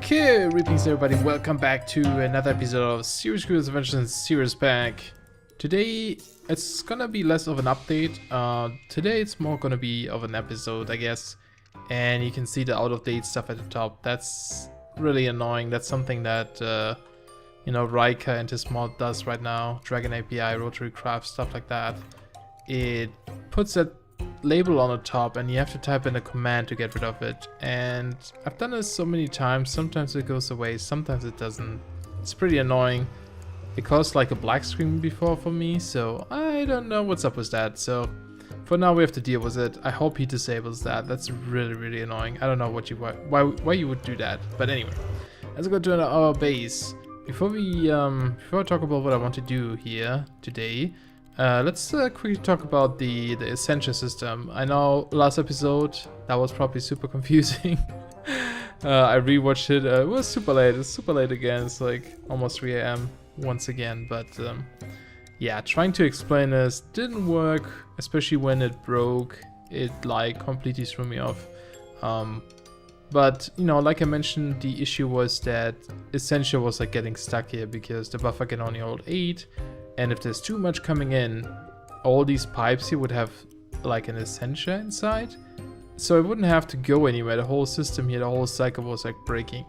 Okay, greetings everybody, welcome back to another episode of Serious Adventures in SeriousPack. Today it's gonna be less of an update, today it's more gonna be of an episode, I guess. And you can see the out-of-date stuff at the top. That's really annoying. That's something that, Riker and his mod does right now. Dragon API, Rotary Craft, stuff like that. It puts that label on the top and you have to type in a command to get rid of it. And I've done this so many times. Sometimes it goes away, sometimes it doesn't. It's pretty annoying. It caused like a black screen before for me, so I don't know what's up with that. So for now we have to deal with it. I hope he disables that. That's really annoying. I don't know what why you would do that. But anyway, let's go to our base. Before I talk about what I want to do here today, let's quickly talk about the essential system. I know last episode that was probably super confusing. I rewatched it. It was super late. It's super late again. It's like almost 3 AM once again. But yeah, trying to explain this didn't work, especially when it broke. It like completely threw me off. But like I mentioned, the issue was that Essential was like getting stuck here because the buffer can only hold 8. And if there's too much coming in, all these pipes here would have like an Essentia inside. So it wouldn't have to go anywhere. The whole system here, the whole cycle was like breaking.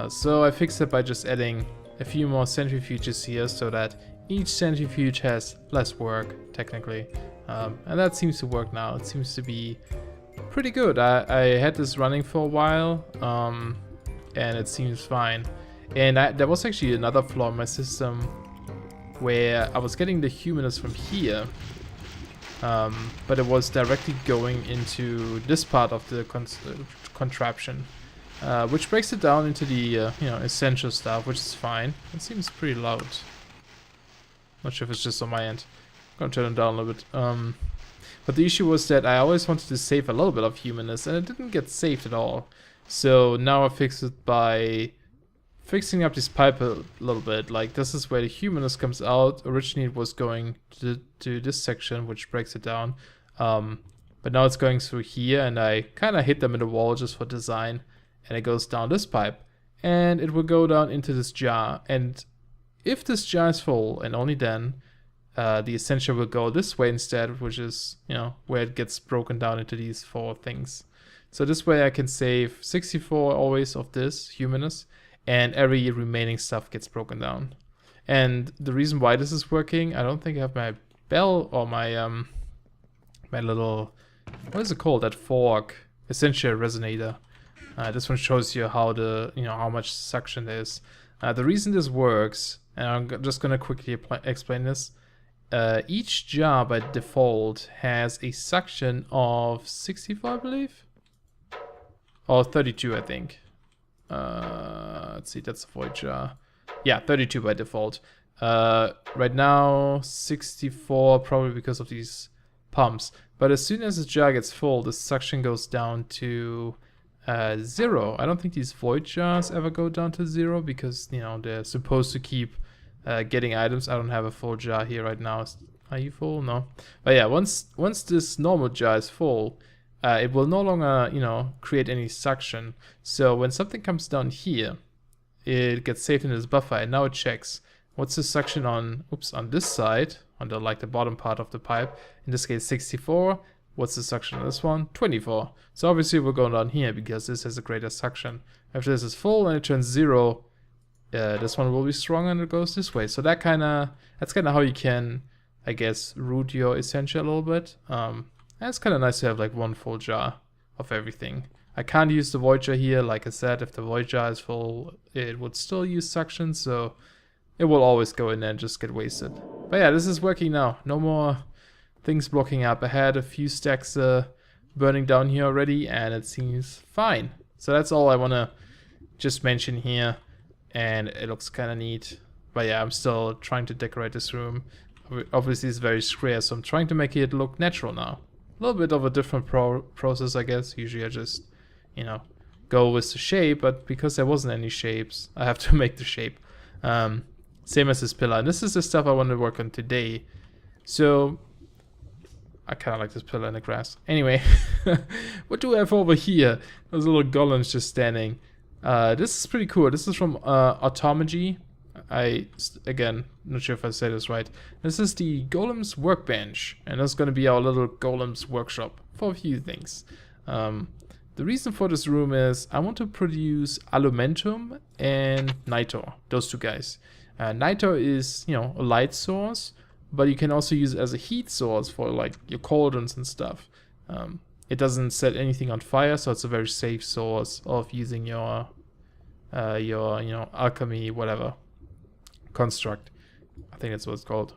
So I fixed it by just adding a few more centrifuges here so that each centrifuge has less work, technically. And that seems to work now. It seems to be pretty good. I had this running for a while, and it seems fine. And there was actually another flaw in my system where I was getting the humanus from here, but it was directly going into this part of the contraption, which breaks it down into the essential stuff, which is fine. It seems pretty loud. Not sure if it's just on my end. I'm gonna turn it down a little bit. But the issue was that I always wanted to save a little bit of humanus, and it didn't get saved at all. So now I fixed it by fixing up this pipe a little bit. Like, this is where the humanus comes out. Originally it was going to this section, which breaks it down, but now it's going through here, and I kind of hit them in the wall just for design, and it goes down this pipe, and it will go down into this jar. And if this jar is full, and only then, the essential will go this way instead, which is where it gets broken down into these 4 things. So this way I can save 64 always of this humanus, and every remaining stuff gets broken down. And the reason why this is working, I don't think I have my bell or my my little, what is it called, that fork, essential resonator. This one shows you how how much suction there is. The reason this works, and I'm just gonna quickly explain this. Each jar by default has a suction of 64, I believe, or 32, I think. Let's see, that's a void jar. Yeah, 32 by default. Right now 64, probably because of these pumps. But as soon as the jar gets full, the suction goes down to 0. I don't think these void jars ever go down to 0 because they're supposed to keep getting items. I don't have a full jar here right now. Are you full? No. But yeah, once this normal jar is full, it will no longer create any suction. So when something comes down here, it gets saved in this buffer, and now it checks what's the suction on this side, on the bottom part of the pipe. In this case 64. What's the suction on this one? 24. So obviously we're going down here because this has a greater suction. If this is full and it turns 0, this one will be stronger and it goes this way. So that's kind of how you can, I guess, route your essential a little bit. And it's kind of nice to have like one full jar of everything. I can't use the void jar here. Like I said, if the void jar is full, it would still use suction, so it will always go in there and just get wasted. But yeah, this is working now. No more things blocking up. I had a few stacks burning down here already, and it seems fine. So that's all I want to just mention here. And it looks kind of neat. But yeah, I'm still trying to decorate this room. Obviously it's very square, so I'm trying to make it look natural now. A little bit of a different process, I guess. Usually I just go with the shape, but because there wasn't any shapes, I have to make the shape. Same as this pillar, and this is the stuff I want to work on today. So I kind of like this pillar in the grass. Anyway, what do we have over here? Those little golems just standing. This is pretty cool. This is from Automagy. Again, not sure if I said this right. This is the Golem's workbench, and that's going to be our little Golem's workshop for a few things. The reason for this room is I want to produce Alumentum and Nitor, those two guys. Nitor is, you know, a light source, but you can also use it as a heat source for like your cauldrons and stuff. It doesn't set anything on fire, so it's a very safe source of using your you know, alchemy, whatever construct. I think that's what it's called.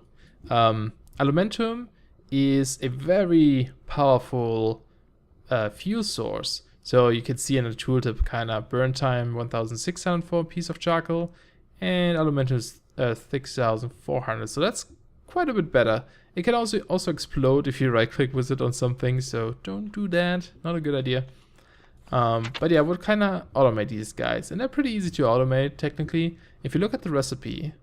Alumentum is a very powerful fuel source. So you can see in the tooltip kind of burn time 1600 for a piece of charcoal, and Alumentum is 6400. So that's quite a bit better. It can also explode if you right click with it on something, so don't do that. Not a good idea. But yeah, we'll kind of automate these guys, and they're pretty easy to automate technically. If you look at the recipe,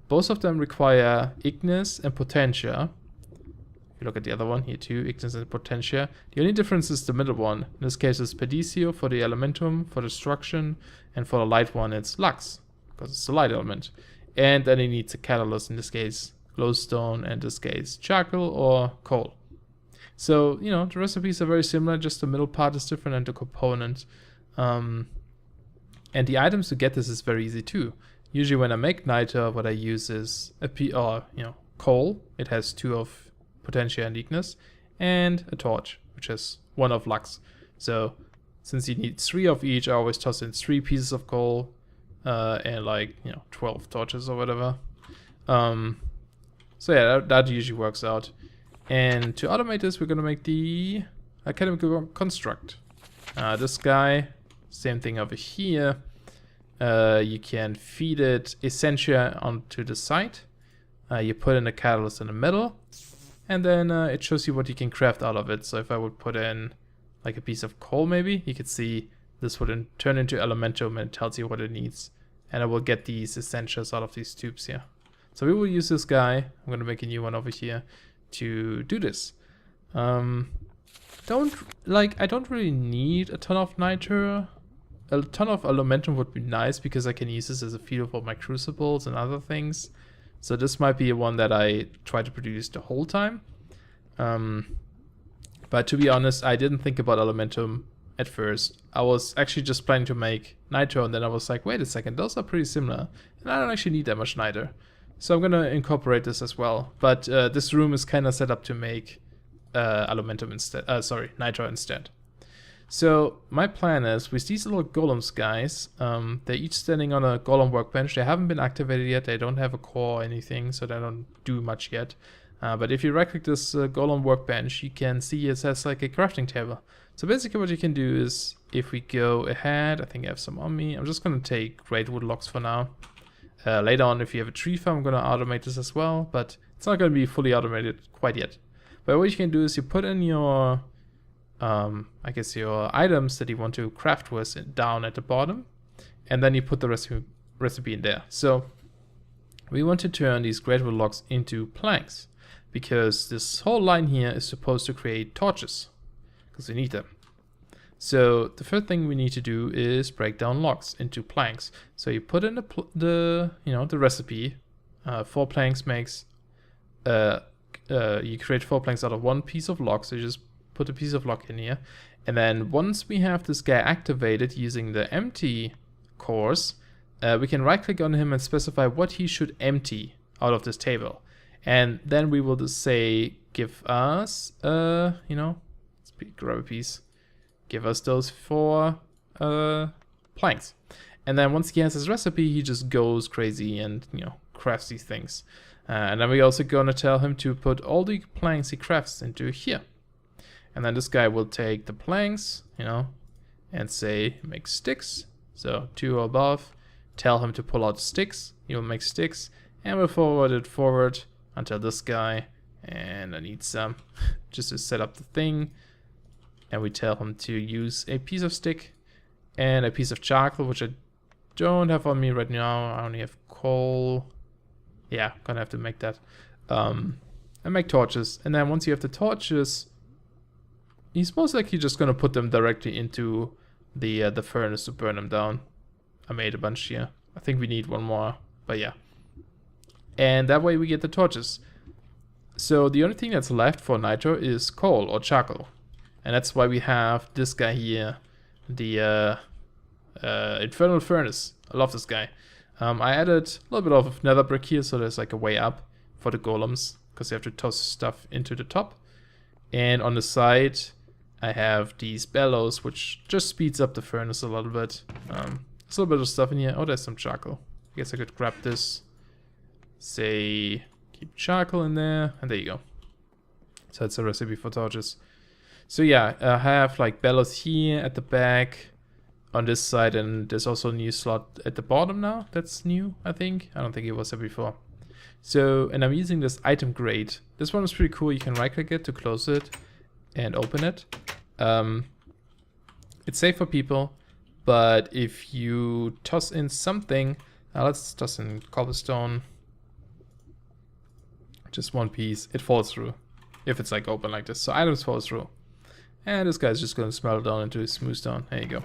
both of them require Ignis and Potentia. If you look at the other one here too, Ignis and Potentia. The only difference is the middle one. In this case it's Pedicio for the Elementum, for destruction, and for the light one it's Lux, because it's the light element. And then it needs a catalyst, in this case glowstone, and in this case charcoal or coal. So, you know, the recipes are very similar, just the middle part is different and the component. And the items to get this is very easy too. Usually when I make Niter, what I use is coal. It has 2 of Potentia and Ignis, and a torch, which has 1 of Lux. So since you need 3 of each, I always toss in 3 pieces of coal and 12 torches or whatever. So yeah, that usually works out. And to automate this, we're going to make the alchemical construct. This guy, same thing over here. You can feed it Essentia onto the side. You put in a catalyst in the middle, and then it shows you what you can craft out of it. So if I would put in like a piece of coal, maybe you could see this would turn into Elementum, and it tells you what it needs. And I will get these Essentials out of these tubes here. So we will use this guy. I'm going to make a new one over here to do this. I don't really need a ton of Niter. A ton of Alumentum would be nice because I can use this as a feeder for my crucibles and other things. So this might be one that I try to produce the whole time. But to be honest, I didn't think about Alumentum at first. I was actually just planning to make Niter, and then I was like, wait a second, those are pretty similar. And I don't actually need that much Niter. So I'm gonna incorporate this as well. But this room is kind of set up to make Alumentum instead. Niter instead. So my plan is with these little golems guys, they're each standing on a golem workbench. They haven't been activated yet. They don't have a core or anything, so they don't do much yet. But if you right click this golem workbench, you can see it says like a crafting table. So basically what you can do is, if we go ahead, I think I have some on me. I'm just going to take great wood logs for now. Later on, if you have a tree farm, I'm going to automate this as well, but it's not going to be fully automated quite yet. But what you can do is you put in your, I guess your items that you want to craft with down at the bottom, and then you put the recipe in there. So we want to turn these great wood logs into planks, because this whole line here is supposed to create torches, because we need them. So the first thing we need to do is break down logs into planks. So you put in the recipe. 4 planks makes you create 4 planks out of 1 piece of log. So you just put a piece of log in here, and then once we have this guy activated using the empty cores, we can right click on him and specify what he should empty out of this table, and then we will just say give us let's grab a piece. Give us those 4 planks. And then once he has his recipe, he just goes crazy and, crafts these things. And then we're also going to tell him to put all the planks he crafts into here. And then this guy will take the planks, and say make sticks. So 2 or above. Tell him to pull out sticks. He will make sticks. And we'll forward it forward until this guy. And I need some just to set up the thing. And we tell him to use a piece of stick and a piece of charcoal, which I don't have on me right now. I only have coal. Yeah, gonna have to make that. And make torches. And then once you have the torches, he's most likely just gonna put them directly into the furnace to burn them down. I made a bunch here. I think we need one more, but yeah. And that way we get the torches. So the only thing that's left for nitro is coal or charcoal. And that's why we have this guy here, the Infernal Furnace. I love this guy. I added a little bit of nether brick here, so there's like a way up for the golems, because you have to toss stuff into the top. And on the side, I have these bellows, which just speeds up the furnace a little bit. There's a little bit of stuff in here. Oh, there's some charcoal. I guess I could grab this. Say, keep charcoal in there, and there you go. So that's a recipe for torches. So yeah, I have like bellows here at the back on this side, and there's also a new slot at the bottom now. That's new, I think. I don't think it was there before. So, and I'm using this item grate. This one is pretty cool. You can right click it to close it and open it. It's safe for people, but if you toss in something, let's toss in cobblestone, just one piece, it falls through if it's like open like this. So items fall through, and this guy's just going to smelt down into smooth stone. There you go.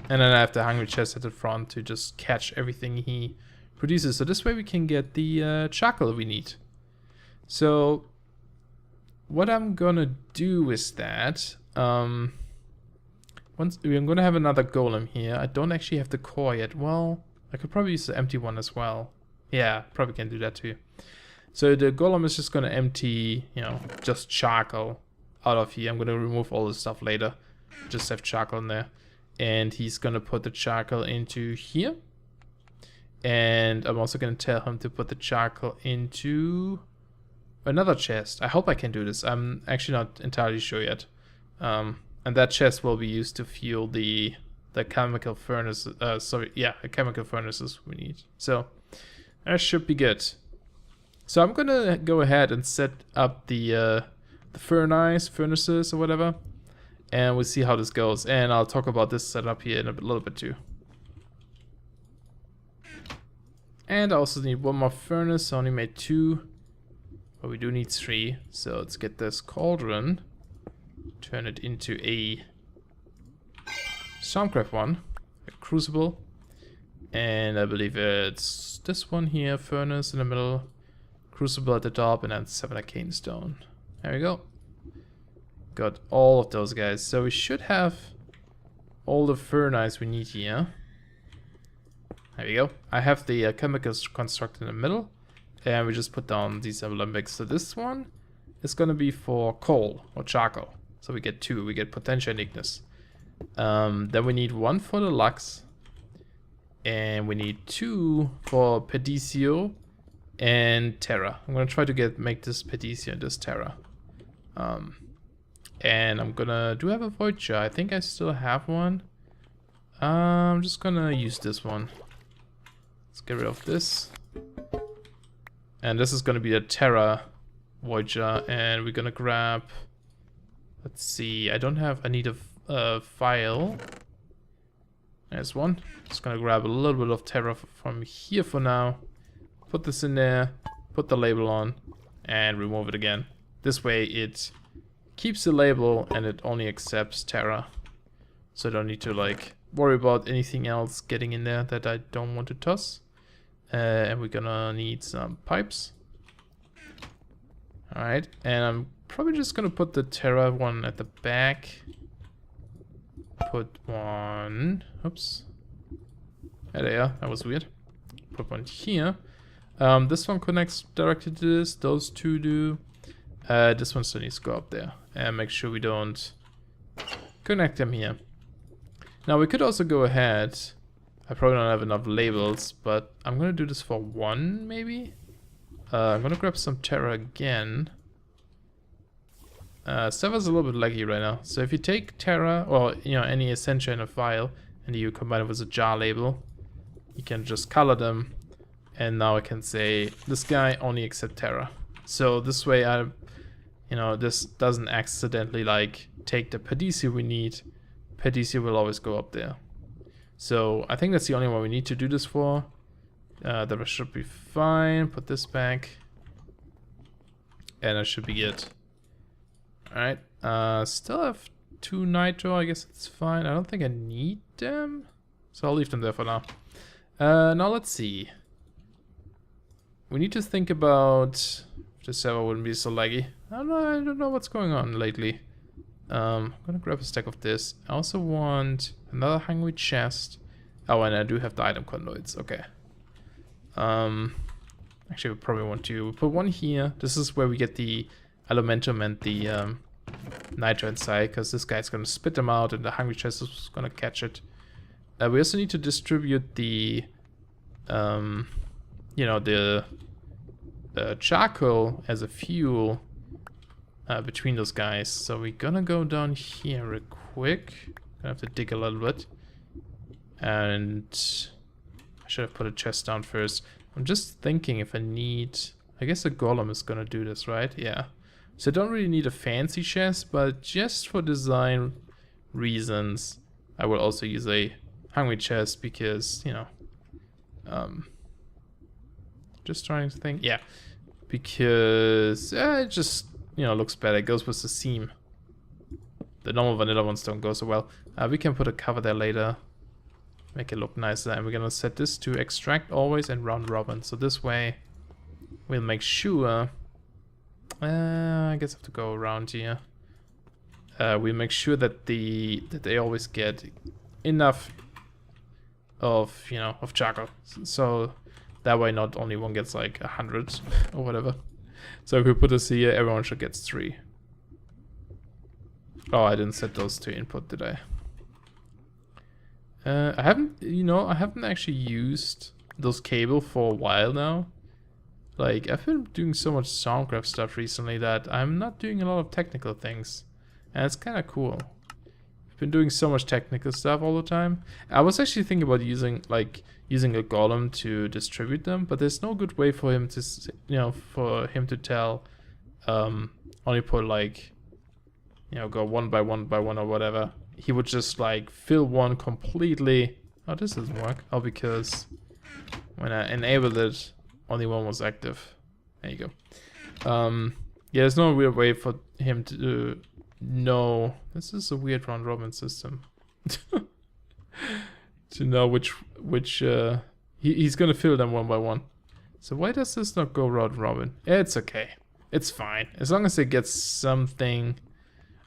And then I have the hungry chest at the front to just catch everything he produces. So this way we can get the charcoal we need. So what I'm gonna do is that once I'm gonna have another golem here. I don't actually have the core yet. Well, I could probably use the empty one as well. Yeah, probably can do that too. So the golem is just gonna empty, you know, just charcoal out of here. I'm gonna remove all the stuff later. Just have charcoal in there. And he's gonna put the charcoal into here. And I'm also gonna tell him to put the charcoal into another chest. I hope I can do this. I'm actually not entirely sure yet. And that chest will be used to fuel the chemical furnace. The chemical furnaces we need. So that should be good. So I'm gonna go ahead and set up the furnaces or whatever, and we'll see how this goes. And I'll talk about this setup here in a little bit too. And I also need one more furnace. I only made 2, but we do need 3. So let's get this cauldron, turn it into a Stormcraft one, a crucible, and I believe it's this one here, furnace in the middle, crucible at the top, and then 7 arcane stone. There we go. Got all of those guys. So we should have all the furnace we need here. There we go. I have the chemicals construct in the middle, and we just put down these alembics. So this one is going to be for coal or charcoal. So we get 2. We get potential and ignis. Then we need 1 for the lux, and we need 2 for Pedicio and Terra. I'm going to try to make this Pedicio and this Terra. And I'm gonna have a Voyager. I think I still have one. I'm just gonna use this one. Let's get rid of this. And this is gonna be a Terra Voyager, and we're gonna grab, let's see, I need a file. There's one. Just gonna grab a little bit of Terra from here for now. Put this in there, put the label on, and remove it again. This way it keeps the label and it only accepts Terra. So I don't need to like worry about anything else getting in there that I don't want to toss. And we're gonna need some pipes. Alright, and I'm probably just gonna put the Terra one at the back. Put one, oops. There they are, that was weird. Put one here. This one connects directly to this, those 2 do. This one still needs to go up there. And make sure we don't connect them here. Now we could also go ahead. I probably don't have enough labels, but I'm gonna do this for 1 maybe. I'm gonna grab some Terra again. Server's a little bit laggy right now. So if you take Terra, or you know, any Essentia in a file, and you combine it with a jar label, you can just color them. And now I can say this guy only accept Terra. So this way this doesn't accidentally like take the Pedicio we need. Pedicio will always go up there. So I think that's the only one we need to do this for. The rest should be fine. Put this back. And I should be good. Alright. Still have 2 nitro. I guess it's fine. I don't think I need them. So I'll leave them there for now. Now let's see. We need to think about if the server wouldn't be so laggy. I don't know what's going on lately. I'm gonna grab a stack of this. I also want another hungry chest. Oh, and I do have the item conduits. Okay. Actually, we probably want to put one here. This is where we get the elementum and the nitro inside, because this guy's gonna spit them out, and the hungry chest is gonna catch it. We also need to distribute the, you know, the charcoal as a fuel between those guys. So we're gonna go down here real quick. Gonna have to dig a little bit. And I should have put a chest down first. I'm just thinking if I need... I guess a golem is gonna do this, right? Yeah. So I don't really need a fancy chest, but just for design reasons, I will also use a hungry chest because, you know... just trying to think. Yeah. Because it just, you know, looks better. It goes with the theme. The normal vanilla ones don't go so well. We can put a cover there later. Make it look nicer. And we're gonna set this to extract always and round robin. So this way we'll make sure... I guess I have to go around here. We'll make sure that they always get enough of, you know, of charcoal. So that way not only one gets like 100 or whatever. So if we put this here, everyone should get 3. Oh, I didn't set those to input, did I? I haven't actually used those cable for a while now. Like, I've been doing so much Soundcraft stuff recently that I'm not doing a lot of technical things. And it's kind of cool. I've been doing so much technical stuff all the time. I was actually thinking about using a golem to distribute them, but there's no good way for him to, you know, for him to tell, only put like, you know, go one by one or whatever. He would just like fill one completely. Oh, this doesn't work. Oh, because when I enabled it, only one was active. There you go. Yeah, there's no real way for him to know. This is a weird round robin system. To know which he's gonna fill them one by one. So why does this not go round robin? It's okay. It's fine. As long as it gets something.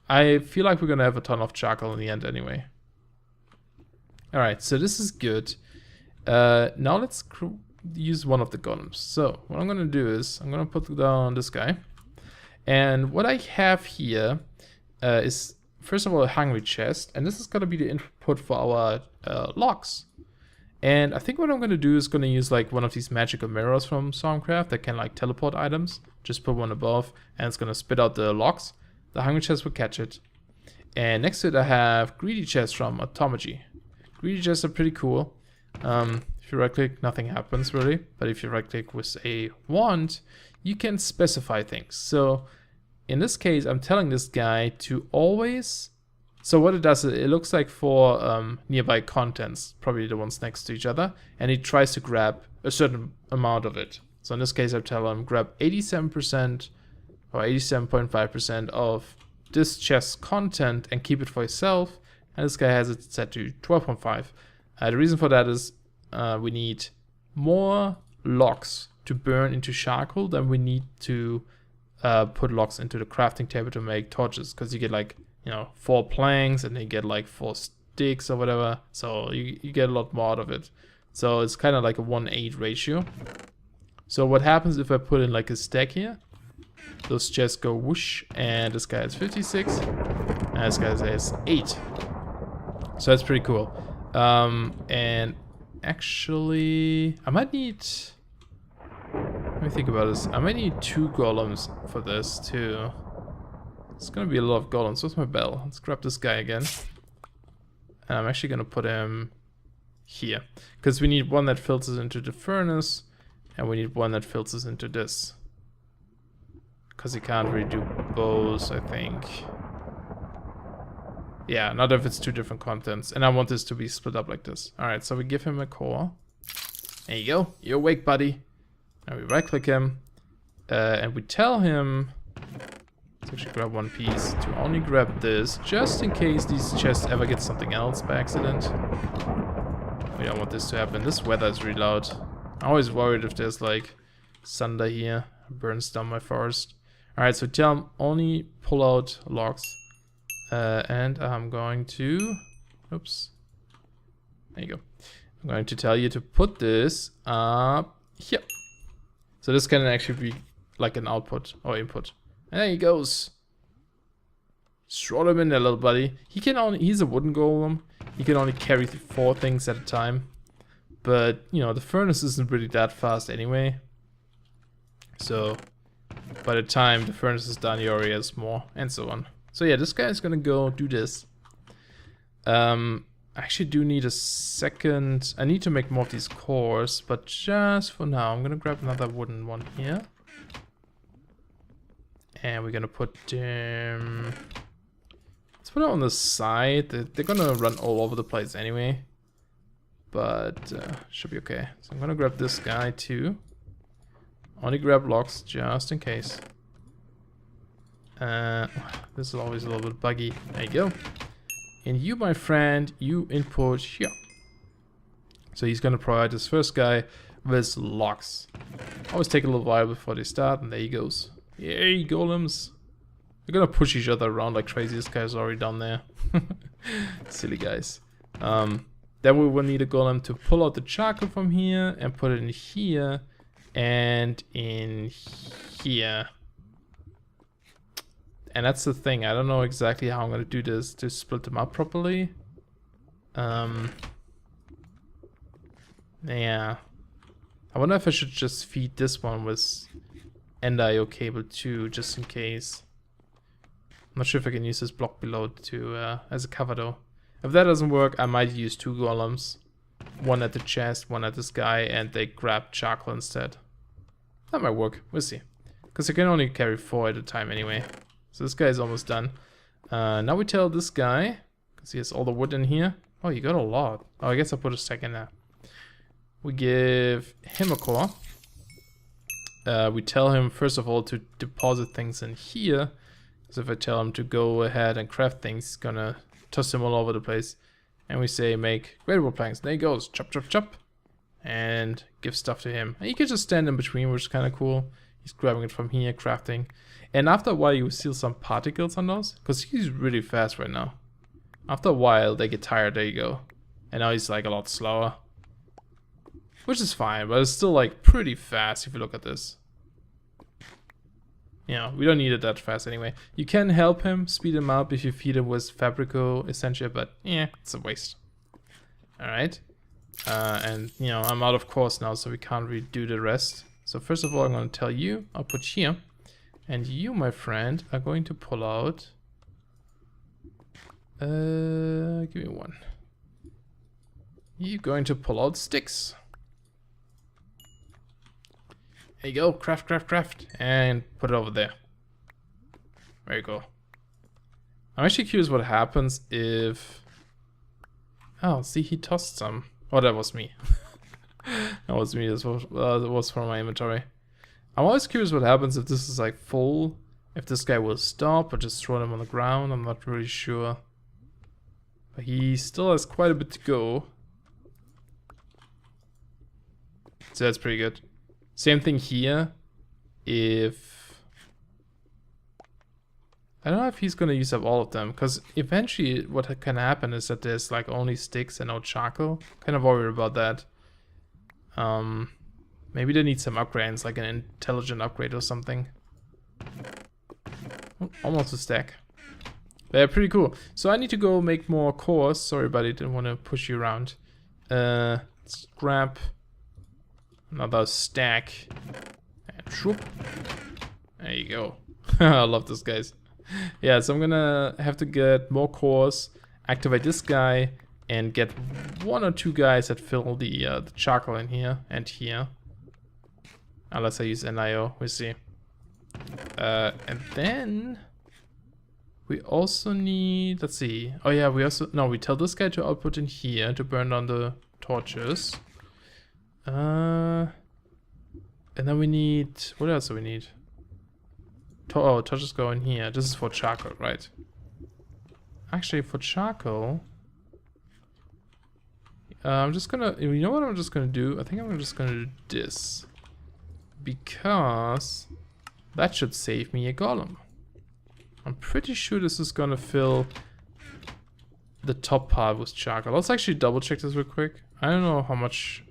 I feel like we're gonna have a ton of charcoal in the end anyway. Alright, so this is good. Now let's use one of the golems. So what I'm gonna do is I'm gonna put down this guy. And what I have here is first of all a hungry chest, and this is gonna be the input for our logs. And I think what I'm gonna do is gonna use like one of these magical mirrors from Stormcraft that can like teleport items. Just put one above, and it's gonna spit out the logs. The hungry chest will catch it. And next to it I have greedy chests from Automagy. Greedy chests are pretty cool. If you right click, nothing happens really. But if you right click with a wand, you can specify things. So in this case, I'm telling this guy to always... So what it does is it looks like for nearby contents, probably the ones next to each other, and he tries to grab a certain amount of it. So in this case, I tell him grab 87% or 87.5% of this chest's content and keep it for yourself. And this guy has it set to 12.5. The reason for that is we need more logs to burn into charcoal than we need to put logs into the crafting table to make torches, because you get like, you know, 4 planks and they get like 4 sticks or whatever. So you get a lot more out of it. So it's kind of like a 1:8 ratio. So what happens if I put in like a stack here? Those chests go whoosh, and this guy has 56, and this guy has 8. So that's pretty cool. And actually, I might need... Let me think about this. I might need 2 golems for this too. It's gonna be a lot of golems. Where's my bell? Let's grab this guy again. And I'm actually gonna put him here, because we need one that filters into the furnace, and we need one that filters into this. Because you can't really do both, I think. Yeah, not if it's 2 different contents. And I want this to be split up like this. Alright, so we give him a core. There you go. You're awake, buddy. Now we right click him. And we tell him... Let's actually grab one piece. To only grab this, just in case these chests ever get something else by accident. We don't want this to happen. This weather is really loud. I'm always worried if there's like thunder here. Burns down my forest. Alright, so tell him only pull out logs. And I'm going to... Oops. There you go. I'm going to tell you to put this up here. So this can actually be like an output or input. And there he goes. Throw him in there, little buddy. He's a wooden golem. He can only carry 4 things at a time. But, you know, the furnace isn't really that fast anyway. So, by the time the furnace is done, he already has more, and so on. So yeah, this guy is gonna go do this. I actually do need a second... I need to make more of these cores, but just for now, I'm gonna grab another wooden one here. And we're gonna put them... Let's put it on the side. They're gonna run all over the place anyway. But should be okay. So I'm gonna grab this guy too. Only grab logs just in case. This is always a little bit buggy. There you go. And you, my friend, you input here. So he's gonna provide this first guy with logs. Always take a little while before they start, and there he goes. Yay, golems. They're gonna push each other around like crazy. This guy's already down there. Silly guys. Then we will need a golem to pull out the charcoal from here and put it in here and in here. And that's the thing. I don't know exactly how I'm gonna do this to split them up properly. Yeah. I wonder if I should just feed this one with end-IO cable too, just in case. I'm not sure if I can use this block below to as a cover though. If that doesn't work, I might use 2 golems. One at the chest, one at this guy, and they grab charcoal instead. That might work. We'll see. Because I can only carry 4 at a time anyway. So this guy is almost done. Now we tell this guy, because he has all the wood in here. Oh, you got a lot. Oh, I guess I'll put a stack in there. We give him a core. We tell him, first of all, to deposit things in here. Because if I tell him to go ahead and craft things, he's gonna toss them all over the place. And we say make gradable planks. There he goes. Chop, chop, chop. And give stuff to him. And you can just stand in between, which is kind of cool. He's grabbing it from here, crafting. And after a while, you will see some particles on those. Because he's really fast right now. After a while, they get tired. There you go. And now he's like a lot slower. Which is fine, but it's still like pretty fast if you look at this. You know, we don't need it that fast anyway. You can help him, speed him up if you feed him with Fabrico, essentially, but yeah, it's a waste. Alright. And, you know, I'm out of course now, so we can't really do the rest. So first of all, I'm going to tell you, I'll put here. And you, my friend, are going to pull out... give me one. You're going to pull out sticks. There you go, craft, craft, craft, and put it over there. There you go. I'm actually curious what happens if... Oh, see, he tossed some. Oh, that was me. That was me, that was from my inventory. I'm always curious what happens if this is like full. If this guy will stop or just throw them on the ground, I'm not really sure. But he still has quite a bit to go. So that's pretty good. Same thing here. If... I don't know if he's gonna use up all of them, because eventually what can happen is that there's like only sticks and no charcoal. Kind of worried about that. Maybe they need some upgrades, like an intelligent upgrade or something. Almost a stack. They're pretty cool. So I need to go make more cores. Sorry buddy, didn't want to push you around. Let's grab another stack. And shoop. There you go. I love this, guys. Yeah, so I'm gonna have to get more cores, activate this guy, and get 1 or 2 guys that fill the charcoal in here and here. Unless I use NIO, we'll see. And then we also need, let's see. Oh yeah, we also, no, we tell this guy to output in here to burn on the torches. And then we need, what else do we need? Oh, torches go in here. This is for charcoal, right? Actually, for charcoal, I'm just gonna, you know what I'm just gonna do? I think I'm just gonna do this. Because that should save me a golem. I'm pretty sure this is gonna fill the top part with charcoal. Let's actually double check this real quick. I don't know how much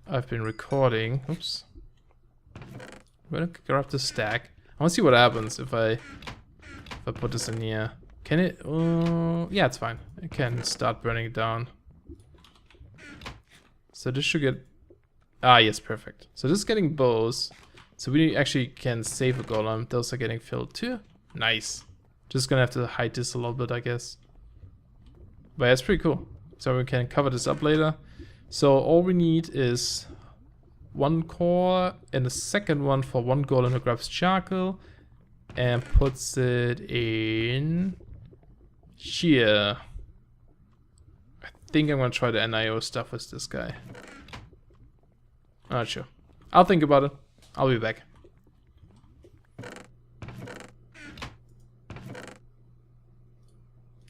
I've been recording. Oops. I'm gonna grab the stack. I wanna see what happens if I put this in here. Can it? Yeah, it's fine. It can start burning it down. So this should get... Ah, yes, perfect. So this is getting bows. So we actually can save a golem. Those are getting filled too. Nice. Just gonna have to hide this a little bit, I guess. But yeah, it's pretty cool. So we can cover this up later. So all we need is one core and a second one for one golem who grabs charcoal and puts it in here. I think I'm gonna try the NIO stuff with this guy. Not sure. I'll think about it. I'll be back.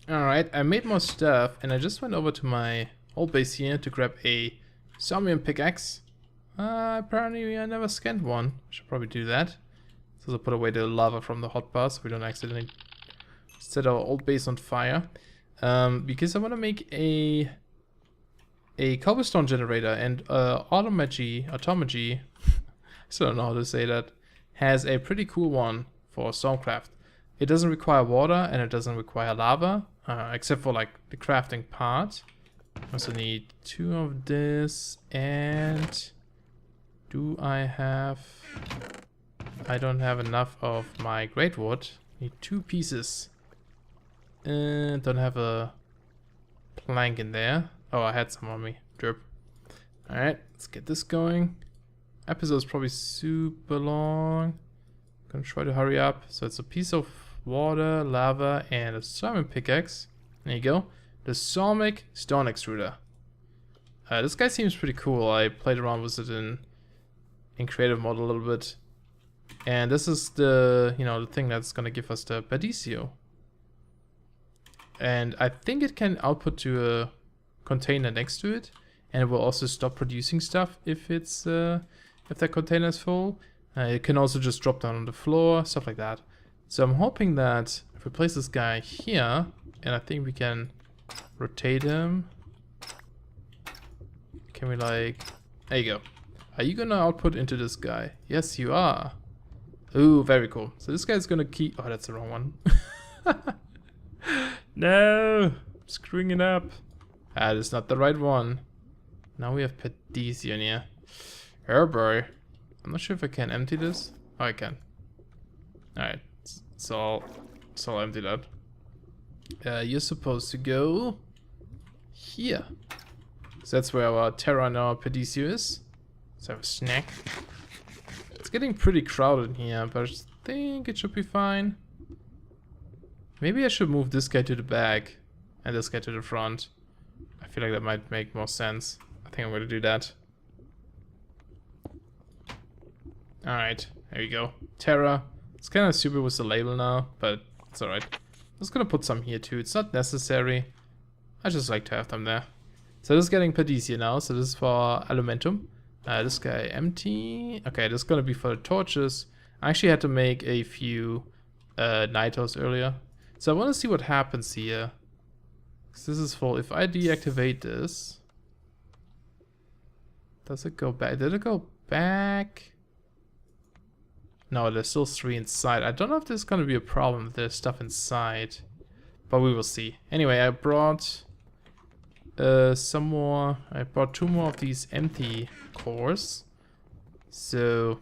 Alright, I made more stuff and I just went over to my old base here to grab a Somnium pickaxe. Apparently I never scanned one. Should probably do that. So I'll put away the lava from the hotbar so we don't accidentally set our old base on fire. Because I want to make a cobblestone generator, and Automagy, I still don't know how to say that, has a pretty cool one for Stormcraft. It doesn't require water and it doesn't require lava, except for like the crafting part. I also need 2 of this, and do I have... I don't have enough of my great wood. Need 2 pieces. Don't have a plank in there. Oh, I had some on me. Derp. Alright, let's get this going. Episode's probably super long. Gonna try to hurry up. So it's a piece of water, lava, and a salmon pickaxe. There you go. The Salmic Stone Extruder. This guy seems pretty cool. I played around with it in creative mode a little bit. And this is the, you know, the thing that's gonna give us the Padicio. And I think it can output to a container next to it, and it will also stop producing stuff if it's if that container is full. It can also just drop down on the floor, stuff like that. So I'm hoping that if we place this guy here, and I think we can rotate him. Can we like... There you go. Are you gonna output into this guy? Yes, you are. Ooh, very cool. So this guy's gonna keep... Oh, that's the wrong one. No! Screwing it up. That is not the right one. Now we have Padicio in here. Oh boy. I'm not sure if I can empty this. Oh, I can. Alright. So I'll empty that. You're supposed to go here. So that's where our Terra and our Padicio is. Let's have a snack. It's getting pretty crowded here, but I think it should be fine. Maybe I should move this guy to the back and this guy to the front. I feel like that might make more sense. I think I'm going to do that. Alright, there you go. Terra. It's kind of stupid with the label now, but it's alright. I'm just going to put some here too. It's not necessary. I just like to have them there. So this is getting Padicio now. So this is for Alumentum. This guy empty. Okay, this is going to be for the torches. I actually had to make a few Nitos earlier. So I want to see what happens here. This is full. If I deactivate this, does it go back? Did it go back? No, there's still 3 inside. I don't know if there's going to be a problem if there's stuff inside, but we will see. Anyway, I brought some more. I brought 2 more of these empty cores. So,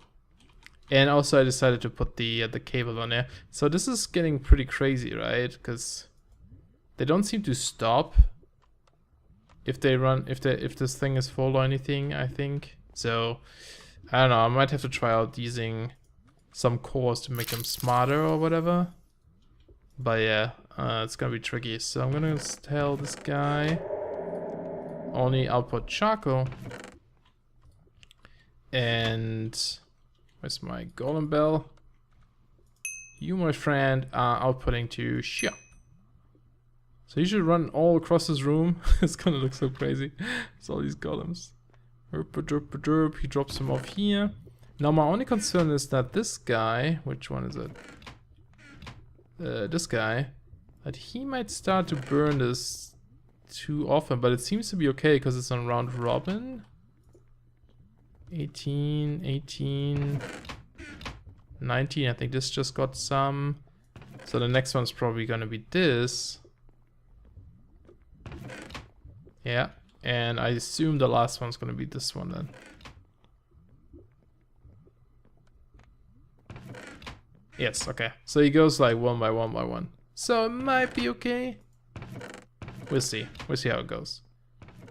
and also I decided to put the cable on there. So this is getting pretty crazy, right? Because they don't seem to stop if they run, if this thing is full or anything, I think. So I don't know, I might have to try out using some cores to make them smarter or whatever. But yeah, it's gonna be tricky. So I'm gonna tell this guy only output charcoal. And where's my golem bell? You, my friend, are outputting to here. So you should run all across this room. It's gonna look so crazy. It's all these golems. He drops them off here. Now my only concern is that this guy, which one is it? This guy, that he might start to burn this too often, but it seems to be okay because it's on round robin. 18, 18, 19. I think this just got some. So the next one's probably gonna be this. Yeah, and I assume the last one's gonna be this one then. Yes, okay. So he goes like one by one by one. So it might be okay. We'll see. We'll see how it goes.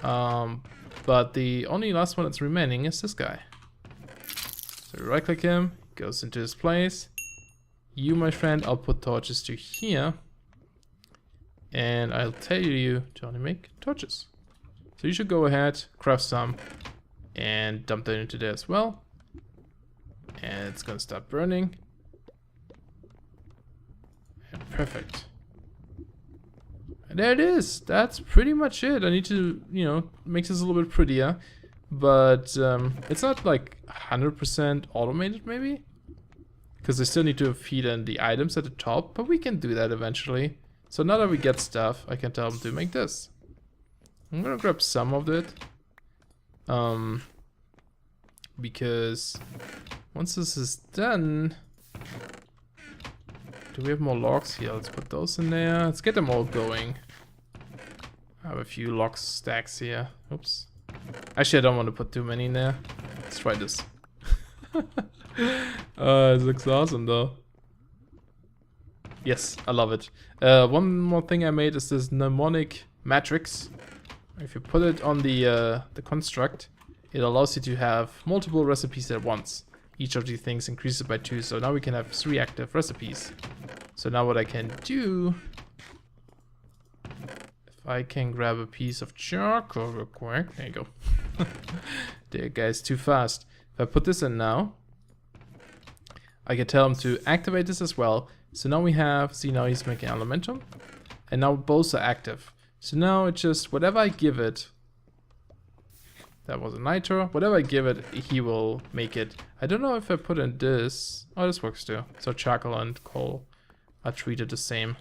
But the only last one that's remaining is this guy. So we right click him, goes into his place. You, my friend, I'll put torches to here. And I'll tell you to only make torches. So you should go ahead, craft some, and dump that into there as well. And it's gonna start burning. And perfect. And there it is. That's pretty much it. I need to, you know, make this a little bit prettier. But it's not like 100% automated maybe. Because I still need to feed in the items at the top. But we can do that eventually. So now that we get stuff, I can tell them to make this. I'm gonna grab some of it. Because once this is done... Do we have more logs here? Let's put those in there. Let's get them all going. I have a few log stacks here. Oops. Actually, I don't want to put too many in there. Let's try this. It looks awesome though. Yes, I love it. One more thing I made is this mnemonic matrix. If you put it on the construct, it allows you to have multiple recipes at once. Each of these things increases by 2, so now we can have 3 active recipes. So now what I can do, if I can grab a piece of charcoal real quick, there you go. There guys, too fast. If I put this in now, I can tell him to activate this as well. So now we have, see now he's making elementum, and now both are active. So now it's just whatever I give it, that was a nitro, whatever I give it, he will make it. I don't know if I put in this, oh this works too. So charcoal and coal are treated the same.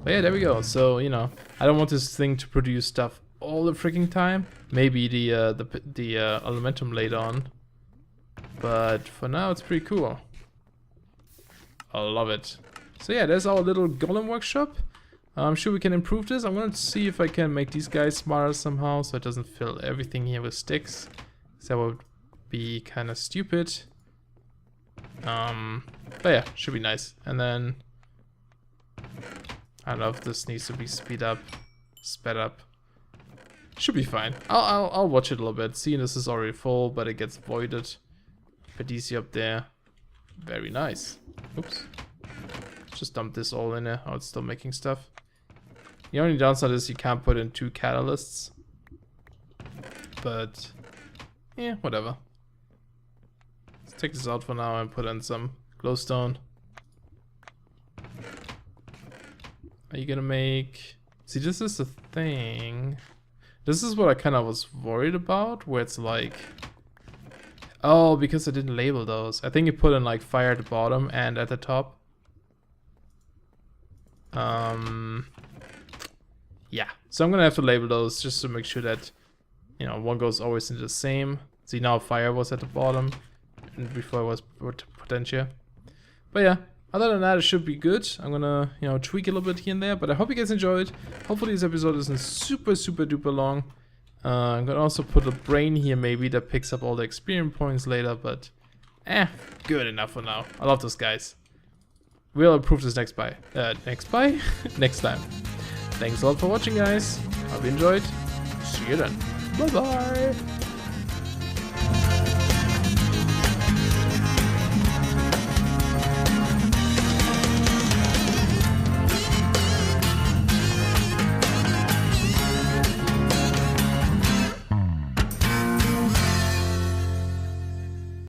But yeah, there we go. So, you know, I don't want this thing to produce stuff all the freaking time. Maybe the elementum later on. But for now it's pretty cool. I love it. So yeah, there's our little golem workshop. I'm sure we can improve this. I'm going to see if I can make these guys smarter somehow so it doesn't fill everything here with sticks. That would be kind of stupid. But yeah, should be nice. And then I don't know if this needs to be sped up. Should be fine. I'll watch it a little bit. Seeing this is already full, but it gets voided. Put easy up there. Very nice. Oops. Just dump this all in there. Oh, it's still making stuff. The only downside is you can't put in 2 catalysts. But yeah, whatever. Let's take this out for now and put in some glowstone. Are you gonna make... See, this is the thing. This is what I kind of was worried about, where it's like... Oh, because I didn't label those. I think you put in like fire at the bottom and at the top. Yeah, so I'm gonna have to label those just to make sure that, you know, one goes always into the same. See, now fire was at the bottom and before it was potential. But yeah, other than that, it should be good. I'm gonna, you know, tweak a little bit here and there, but I hope you guys enjoyed. Hopefully this episode isn't super duper long. I'm gonna also put a brain here maybe that picks up all the experience points later, but good enough for now. I love those guys. We'll improve this next time. Thanks a lot for watching, guys. Hope you enjoyed. See you then. Bye bye.